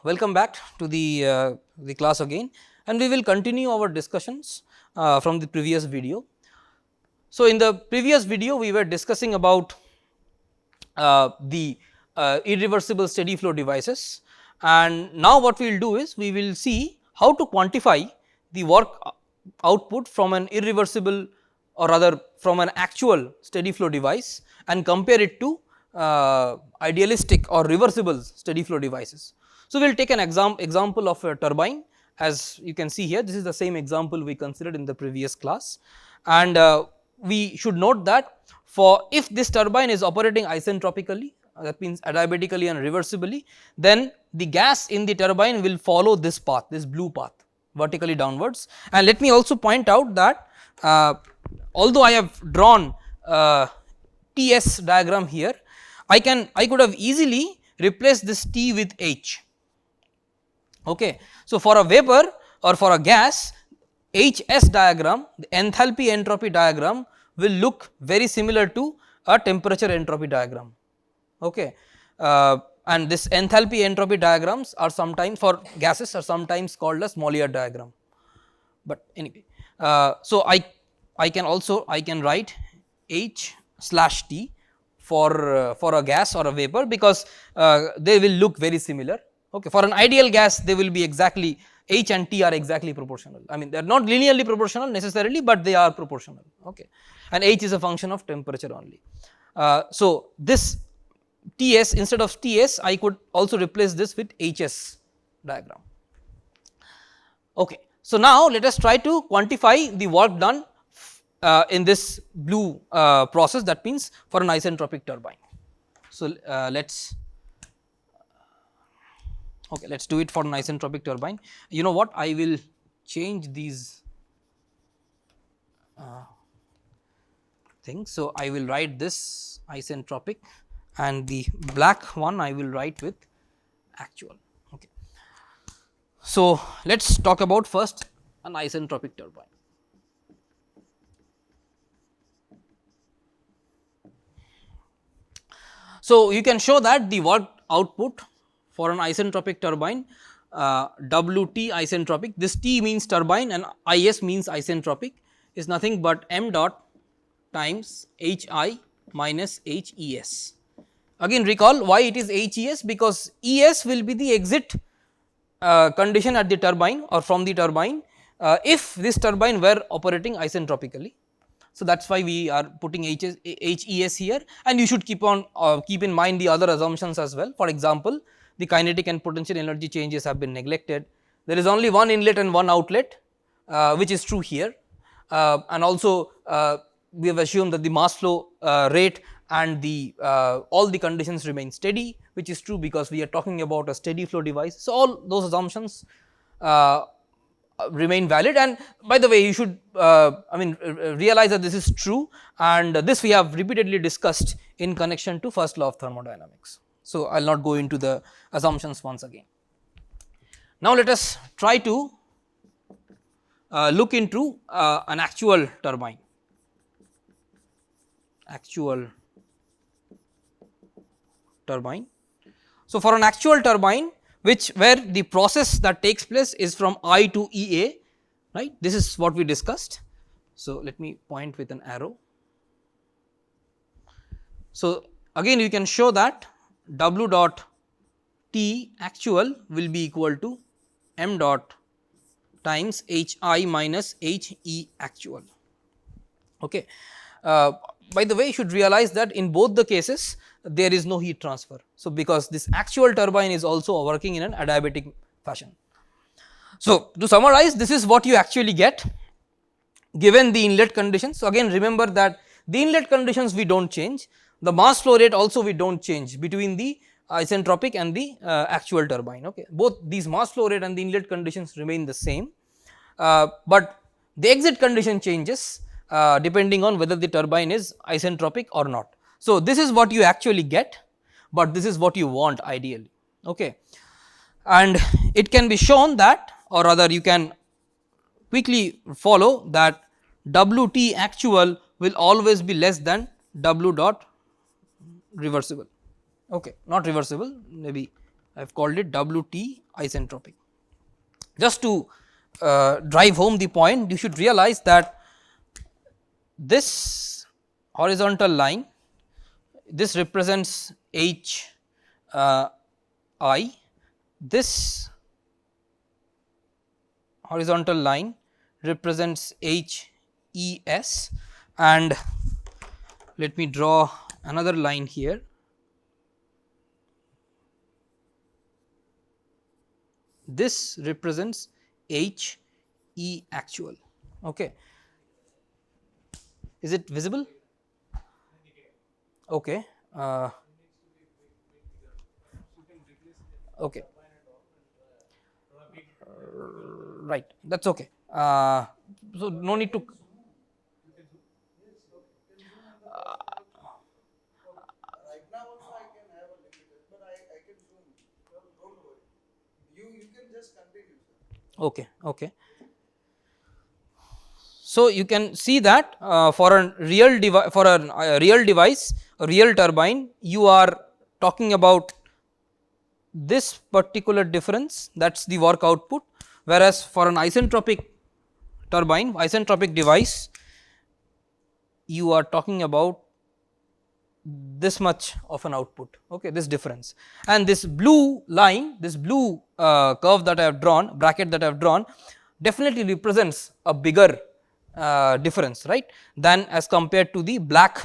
welcome back to the class again, and we will continue our discussions from the previous video. So, in the previous video we were discussing about the irreversible steady flow devices, and now what we will do is we will see how to quantify the work output from an irreversible or rather from an actual steady flow device and compare it to idealistic or reversible steady flow devices. So, we will take an example of a turbine. As you can see here, this is the same example we considered in the previous class, and we should note that for if this turbine is operating isentropically, that means adiabatically and reversibly, then the gas in the turbine will follow this path, this blue path vertically downwards. And let me also point out that although I have drawn TS diagram here, I could have easily replaced this T with H. Okay. So, for a vapor or for a gas, HS diagram, the enthalpy entropy diagram will look very similar to a temperature entropy diagram. Okay. And this enthalpy entropy diagrams are sometimes for gases are sometimes called as Mollier diagram. But anyway, so I can write H/T for a gas or a vapor, because they will look very similar. Okay. For an ideal gas, they will be exactly H and T are exactly proportional. I mean, they are not linearly proportional necessarily, but they are proportional. Okay. And H is a function of temperature only. So, this Ts, instead of Ts, I could also replace this with HS diagram. Okay. So, now let us try to quantify the work done in this blue process, that means for an isentropic turbine. So, let us do it for an isentropic turbine. You know what, I will change these things. So, I will write this isentropic and the black one I will write with actual. Okay. So, let us talk about first an isentropic turbine. So, you can show that the work output for an isentropic turbine, WT isentropic, this T means turbine and IS means isentropic, is nothing but m dot times HI minus HES. Again recall why it is HES, because ES will be the exit condition at the turbine or from the turbine if this turbine were operating isentropically. So, that is why we are putting HES here, and you should keep in mind the other assumptions as well. For example, the kinetic and potential energy changes have been neglected. There is only one inlet and one outlet, which is true here, and also we have assumed that the mass flow rate and the all the conditions remain steady, which is true because we are talking about a steady flow device. So, all those assumptions remain valid, and by the way you should realize that this is true, and this we have repeatedly discussed in connection to first law of thermodynamics. So, I will not go into the assumptions once again. Now, let us try to look into an actual turbine. So, for an actual turbine where the process that takes place is from I to EA, right, this is what we discussed. So, let me point with an arrow. So, again you can show that W dot T actual will be equal to m dot times HI minus HE actual. Okay. By the way, you should realize that in both the cases there is no heat transfer. So, because this actual turbine is also working in an adiabatic fashion. So, to summarize, this is what you actually get given the inlet conditions. So, again remember that the inlet conditions we do not change, the mass flow rate also we do not change between the isentropic and the actual turbine. Okay. Both these mass flow rate and the inlet conditions remain the same, but the exit condition changes depending on whether the turbine is isentropic or not. So, this is what you actually get, but this is what you want ideally. Okay. And it can be shown that, or rather you can quickly follow that WT actual will always be less than W dot reversible. Okay. Not reversible, maybe I have called it Wt isentropic. Just to drive home the point, you should realize that this horizontal line, this represents H I, this horizontal line represents H E S, and let me draw another line here. This represents H E actual. Okay. Is it visible? Okay. Okay. Right. That's okay. So no need to. Right now also I can have a look at it, but I can zoom. Don't worry. You can just continue, sir. Okay. Okay. So you can see that for a real device, a real turbine, you are talking about this particular difference, that is the work output, whereas for an isentropic turbine, isentropic device, you are talking about this much of an output, okay, this difference. And this blue line, this blue curve that I have drawn, bracket that I have drawn, definitely represents a bigger difference, right, than as compared to the black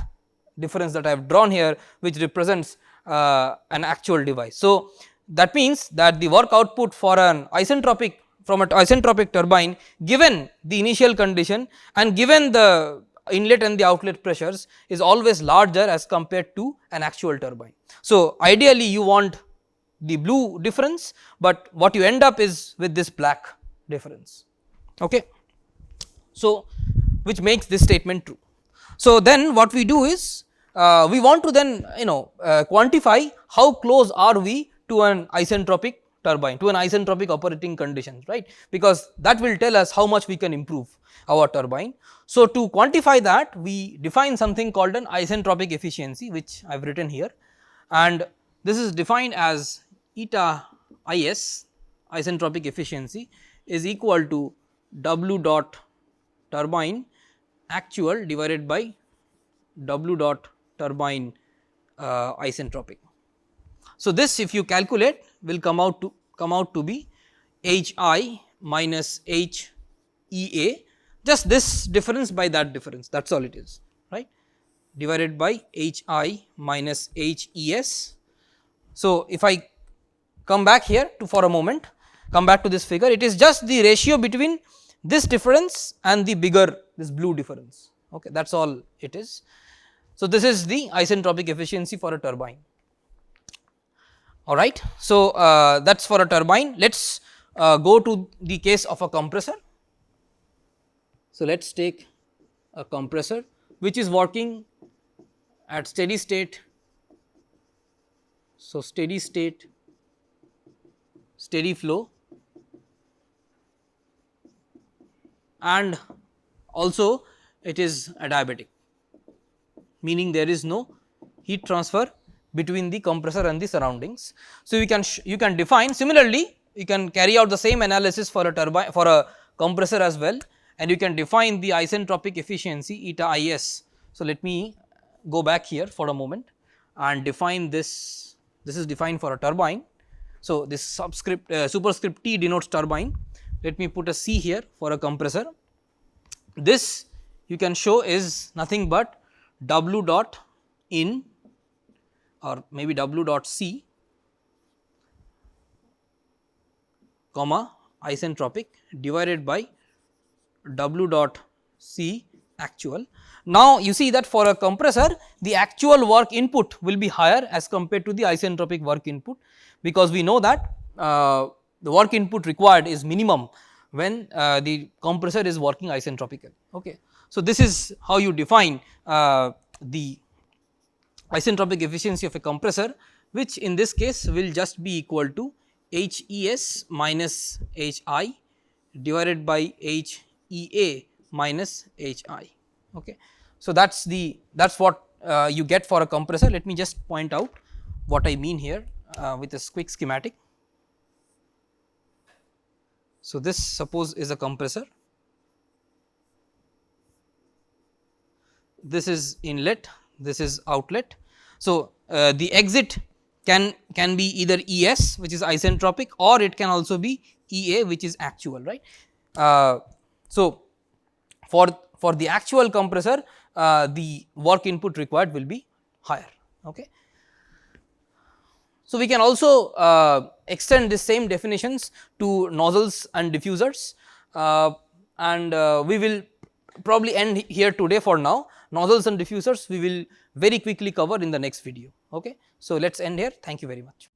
difference that I have drawn here, which represents an actual device. So that means that the work output for an isentropic, from an isentropic turbine, given the initial condition and given the inlet and the outlet pressures, is always larger as compared to an actual turbine. So ideally you want the blue difference, but what you end up is with this black difference, okay. So which makes this statement true. So then what we do is we want to then quantify how close are we to an isentropic turbine, to an isentropic operating conditions, right, because that will tell us how much we can improve our turbine. So to quantify that, we define something called an isentropic efficiency, which I have written here, and this is defined as eta is, isentropic efficiency, is equal to W dot turbine actual divided by W dot turbine isentropic. So this, if you calculate, will come out to be H I minus H E A, just this difference by that difference, that is all it is, right, divided by H I minus H E S. So if I come back here to, for a moment, come back to this figure, it is just the ratio between this difference and the bigger, this blue difference, okay, that is all it is. So this is the isentropic efficiency for a turbine, all right. So that is for a turbine. Let us go to the case of a compressor. So let us take a compressor which is working at steady state. So steady state, steady flow, and also it is adiabatic, meaning there is no heat transfer between the compressor and the surroundings. So you can define, similarly you can carry out the same analysis for a turbine, for a compressor as well, and you can define the isentropic efficiency eta is. So let me go back here for a moment and define this. This is defined for a turbine. So this subscript superscript T denotes turbine. Let me put a C here for a compressor. This you can show is nothing but W dot in, or maybe W dot C, comma isentropic divided by W dot C actual. Now you see that for a compressor, the actual work input will be higher as compared to the isentropic work input, because we know that the work input required is minimum when the compressor is working isentropically, okay. So this is how you define the isentropic efficiency of a compressor, which in this case will just be equal to H E S minus H I divided by H E A minus H I, okay. So that is what you get for a compressor. Let me just point out what I mean here with this quick schematic. So, this suppose is a compressor, this is inlet, this is outlet. So, the exit can be either ES, which is isentropic, or it can also be EA, which is actual, right. So, for the actual compressor, the work input required will be higher. Okay. So, we can also extend this same definitions to nozzles and diffusers, and we will probably end here today for now. Nozzles and diffusers we will very quickly cover in the next video. Okay. So, let us end here. Thank you very much.